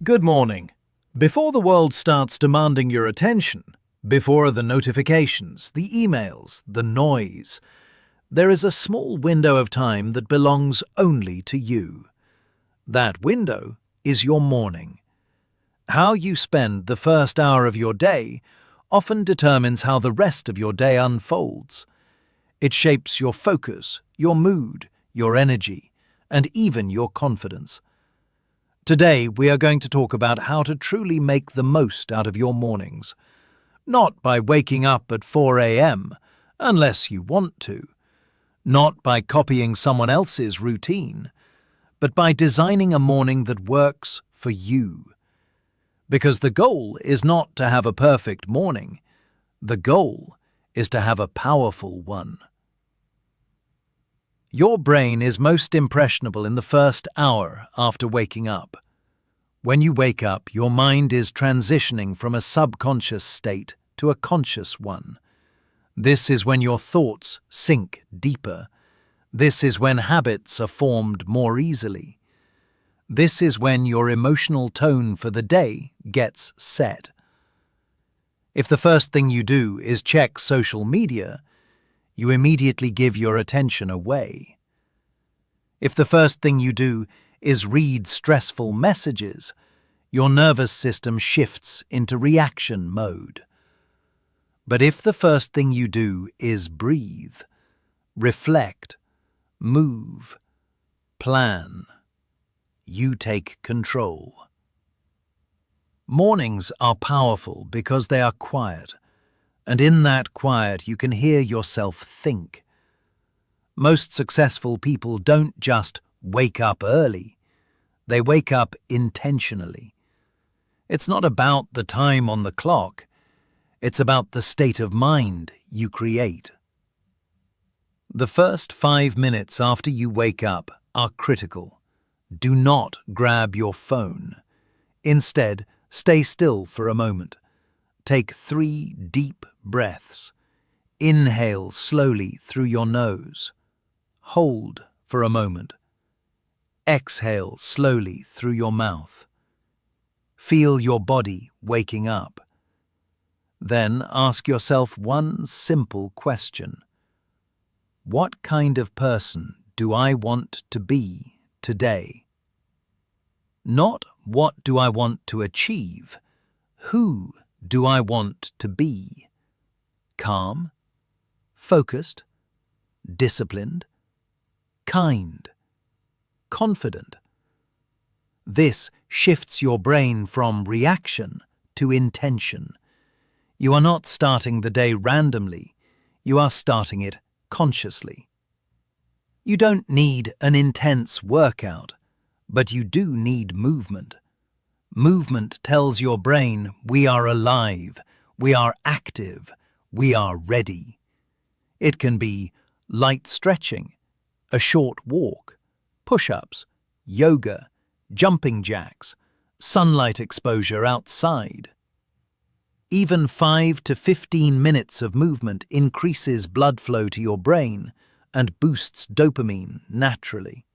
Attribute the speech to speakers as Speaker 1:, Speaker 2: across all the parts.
Speaker 1: Good morning. Before the world starts demanding your attention, before the notifications, the emails, the noise, there is a small window of time that belongs only to you. That window is your morning. How you spend the first hour of your day often determines how the rest of your day unfolds. It shapes your focus, your mood, your energy, and even your confidence. Today, we are going to talk about how to truly make the most out of your mornings. Not by waking up at 4 a.m., unless you want to. Not by copying someone else's routine, but by designing a morning that works for you. Because the goal is not to have a perfect morning. The goal is to have a powerful one. Your brain is most impressionable in the first hour after waking up. When you wake up, your mind is transitioning from a subconscious state to a conscious one. This is when your thoughts sink deeper. This is when habits are formed more easily. This is when your emotional tone for the day gets set. If the first thing you do is check social media, you immediately give your attention away. If the first thing you do is read stressful messages, your nervous system shifts into reaction mode. But if the first thing you do is breathe, reflect, move, plan, you take control. Mornings are powerful because they are quiet. And in that quiet, you can hear yourself think. Most successful people don't just wake up early. They wake up intentionally. It's not about the time on the clock. It's about the state of mind you create. The first 5 minutes after you wake up are critical. Do not grab your phone. Instead, stay still for a moment. Take 3 deep breaths. Inhale slowly through your nose. Hold for a moment. Exhale slowly through your mouth. Feel your body waking up. Then ask yourself one simple question. What kind of person do I want to be today? Not what do I want to achieve? Who do I want to be? Calm, focused, disciplined, kind, confident. This shifts your brain from reaction to intention. You are not starting the day randomly, you are starting it consciously. You don't need an intense workout, but you do need movement. Movement tells your brain we are alive, we are active, we are ready. It can be light stretching, a short walk, push-ups, yoga, jumping jacks, sunlight exposure outside. Even 5 to 15 minutes of movement increases blood flow to your brain and boosts dopamine naturally.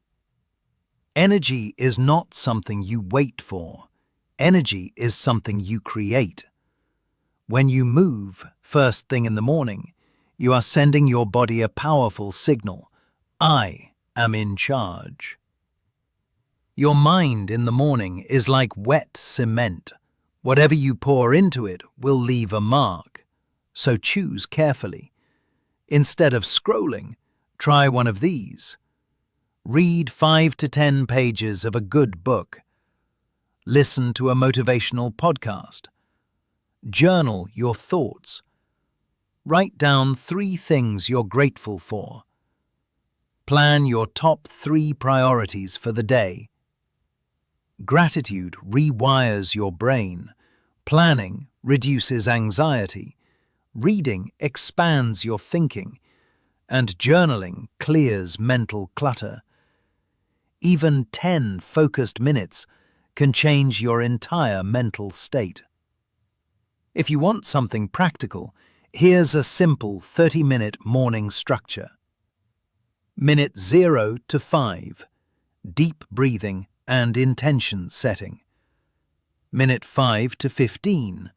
Speaker 1: Energy is not something you wait for. Energy is something you create. When you move first thing in the morning, you are sending your body a powerful signal. I am in charge. Your mind in the morning is like wet cement. Whatever you pour into it will leave a mark. So choose carefully. Instead of scrolling, try one of these. Read 5 to 10 pages of a good book. Listen to a motivational podcast. Journal your thoughts. Write down 3 things you're grateful for. Plan your top 3 priorities for the day. Gratitude rewires your brain. Planning reduces anxiety. Reading expands your thinking. And journaling clears mental clutter. Even 10 focused minutes can change your entire mental state. If you want something practical, here's a simple 30-minute morning structure. Minute 0 to 5. Deep breathing and intention setting. Minute 5 to 15,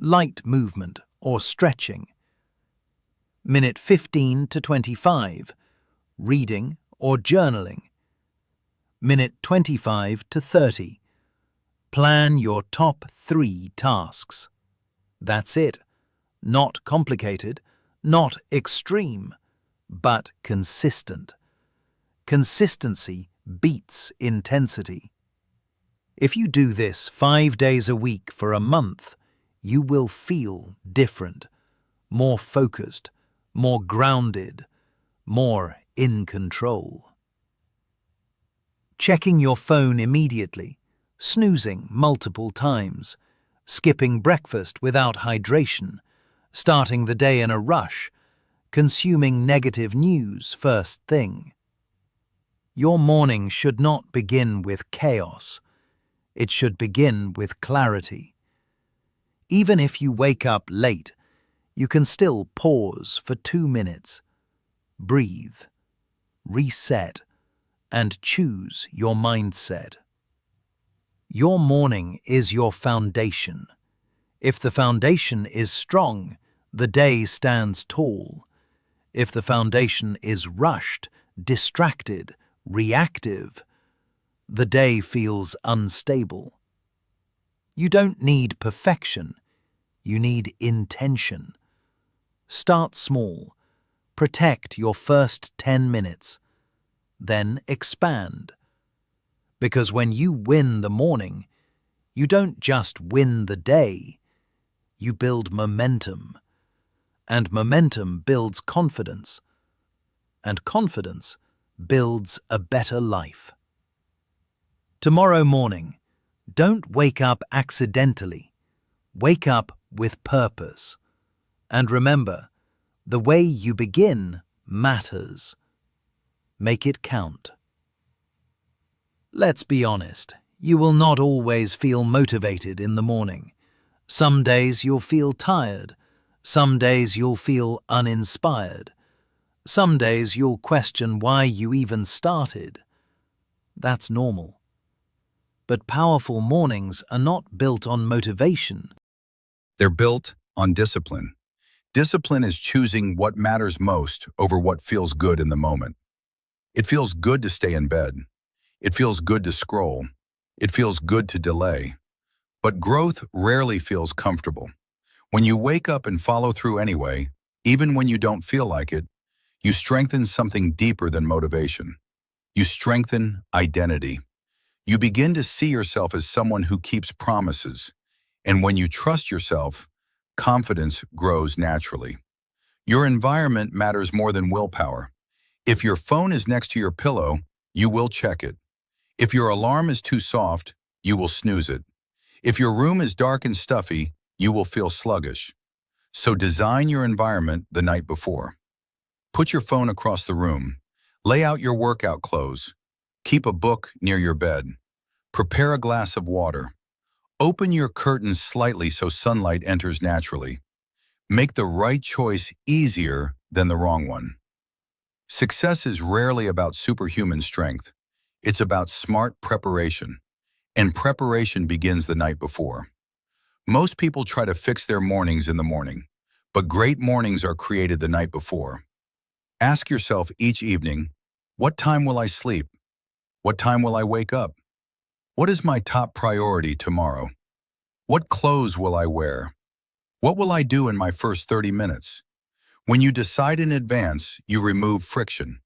Speaker 1: light movement or stretching. Minute 15 to 25, reading or journaling. Minute 25 to 30, plan your top 3 tasks. That's it. Not complicated, not extreme, but consistent. Consistency beats intensity. If you do this 5 days a week for a month, you will feel different, more focused, more grounded, more in control. Checking your phone immediately, snoozing multiple times, skipping breakfast without hydration, starting the day in a rush, consuming negative news first thing. Your morning should not begin with chaos. It should begin with clarity. Even if you wake up late, you can still pause for 2 minutes, breathe, reset, and choose your mindset. Your morning is your foundation. If the foundation is strong, the day stands tall. If the foundation is rushed, distracted, reactive, the day feels unstable. You don't need perfection, you need intention. Start small, protect your first 10 minutes, then expand. Because when you win the morning, you don't just win the day, you build momentum. And momentum builds confidence. And confidence builds a better life. Tomorrow morning, don't wake up accidentally. Wake up with purpose. And remember, the way you begin matters. Make it count. Let's be honest, you will not always feel motivated in the morning. Some days you'll feel tired. Some days you'll feel uninspired. Some days you'll question why you even started. That's normal. But powerful mornings are not built on motivation.
Speaker 2: They're built on discipline. Discipline is choosing what matters most over what feels good in the moment. It feels good to stay in bed. It feels good to scroll. It feels good to delay. But growth rarely feels comfortable. When you wake up and follow through anyway, even when you don't feel like it, you strengthen something deeper than motivation. You strengthen identity. You begin to see yourself as someone who keeps promises. And when you trust yourself, confidence grows naturally. Your environment matters more than willpower. If your phone is next to your pillow, you will check it. If your alarm is too soft, you will snooze it. If your room is dark and stuffy, you will feel sluggish. So design your environment the night before. Put your phone across the room. Lay out your workout clothes. Keep a book near your bed. Prepare a glass of water. Open your curtains slightly so sunlight enters naturally. Make the right choice easier than the wrong one. Success is rarely about superhuman strength. It's about smart preparation. And preparation begins the night before. Most people try to fix their mornings in the morning, but great mornings are created the night before. Ask yourself each evening, what time will I sleep? What time will I wake up? What is my top priority tomorrow? What clothes will I wear? What will I do in my first 30 minutes? When you decide in advance, you remove friction.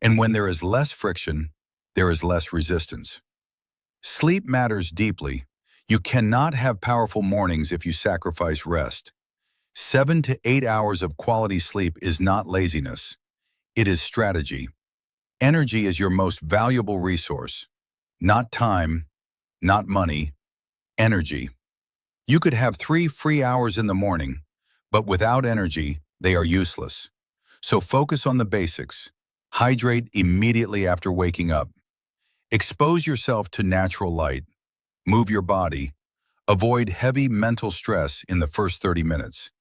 Speaker 2: And when there is less friction, there is less resistance. Sleep matters deeply. You cannot have powerful mornings if you sacrifice rest. 7 to 8 hours of quality sleep is not laziness. It is strategy. Energy is your most valuable resource. Not time, not money, energy. You could have 3 free hours in the morning, but without energy, they are useless. So focus on the basics. Hydrate immediately after waking up. Expose yourself to natural light. Move your body. Avoid heavy mental stress in the first 30 minutes.